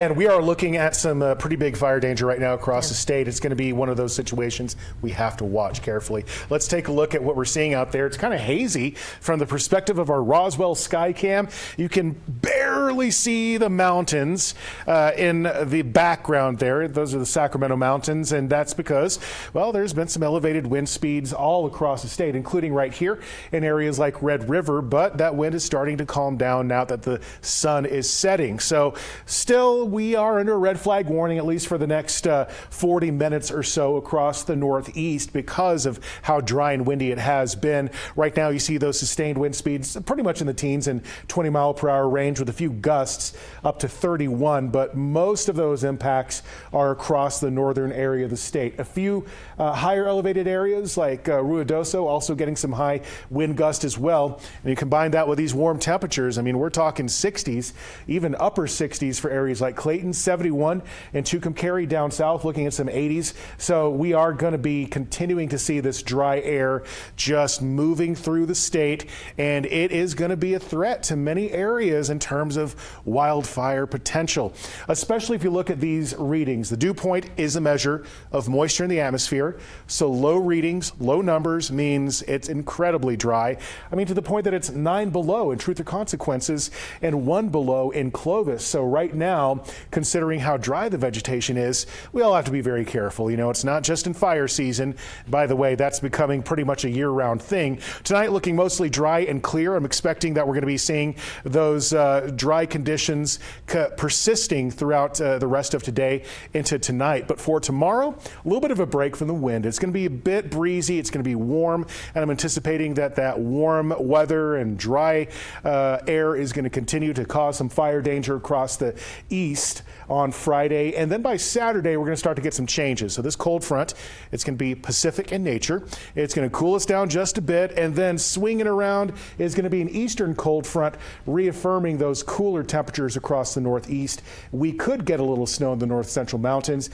And we are looking at some pretty big fire danger right now across the state. It's going to be one of those situations we have to watch carefully. Let's take a look at what we're seeing out there. It's kind of hazy from the perspective of our Roswell sky cam. You can barely see the mountains in the background there. Those are the Sacramento Mountains, and that's because, well, there's been some elevated wind speeds all across the state, including right here in areas like Red River, but that wind is starting to calm down now that the sun is setting. So still, we are under a red flag warning, at least for the next 40 minutes or so across the northeast because of how dry and windy it has been. Right now, you see those sustained wind speeds pretty much in the teens and 20-mile-per-hour range with a few gusts up to 31, but most of those impacts are across the northern area of the state. A few higher elevated areas like Ruidoso also getting some high wind gust as well. And you combine that with these warm temperatures, I mean, we're talking 60s, even upper 60s for areas like Clayton, 71, and Tucumcari down south looking at some 80s. So we are going to be continuing to see this dry air just moving through the state, and it is going to be a threat to many areas in terms of wildfire potential, especially if you look at these readings. The dew point is a measure of moisture in the atmosphere, so low readings, low numbers means it's incredibly dry. I mean, to the point that it's 9 below in Truth or Consequences and 1 below in Clovis. So right now, considering how dry the vegetation is, we all have to be very careful. You know, it's not just in fire season. By the way, that's becoming pretty much a year-round thing. Tonight looking mostly dry and clear. I'm expecting that we're going to be seeing those dry conditions persisting throughout the rest of today into tonight. But for tomorrow, a little bit of a break from the wind. It's going to be a bit breezy. It's going to be warm, and I'm anticipating that warm weather and dry air is going to continue to cause some fire danger across the east on Friday, and then by Saturday we're going to start to get some changes. So this cold front, it's going to be Pacific in nature. It's going to cool us down just a bit, and then swinging around is going to be an eastern cold front, reaffirming those cooler temperatures across the northeast. We could get a little snow in the north central mountains.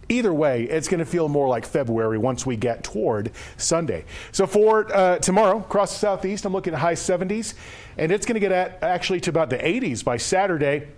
Either way, it's going to feel more like February once we get toward Sunday. So for tomorrow, across the southeast, I'm looking at high 70s, and it's going to get actually to about the 80s by Saturday.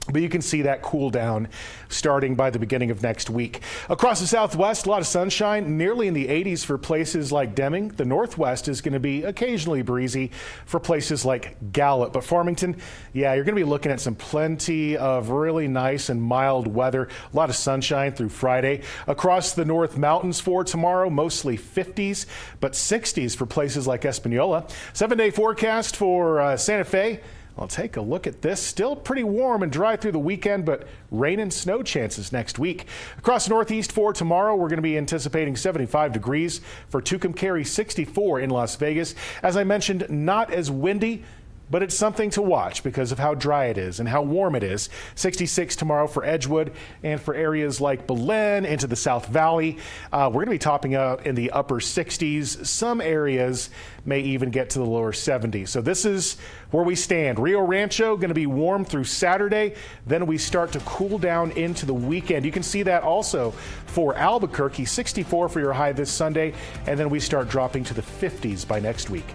But you can see that cool down starting by the beginning of next week. Across the southwest, a lot of sunshine, nearly in the 80s for places like Deming. The northwest is going to be occasionally breezy for places like Gallup. But Farmington, yeah, you're going to be looking at some plenty of really nice and mild weather. A lot of sunshine through Friday. Across the North Mountains for tomorrow, mostly 50s, but 60s for places like Espanola. 7-day forecast for Santa Fe. I'll take a look at this. Still pretty warm and dry through the weekend, but rain and snow chances next week. Across the northeast for tomorrow, we're going to be anticipating 75 degrees for Tucumcari, 64 in Las Vegas. As I mentioned, not as windy, but it's something to watch because of how dry it is and how warm it is. 66 tomorrow for Edgewood, and for areas like Belen into the South Valley, we're going to be topping out in the upper 60s. Some areas may even get to the lower 70s. So this is where we stand. Rio Rancho going to be warm through Saturday. Then we start to cool down into the weekend. You can see that also for Albuquerque, 64 for your high this Sunday, and then we start dropping to the 50s by next week.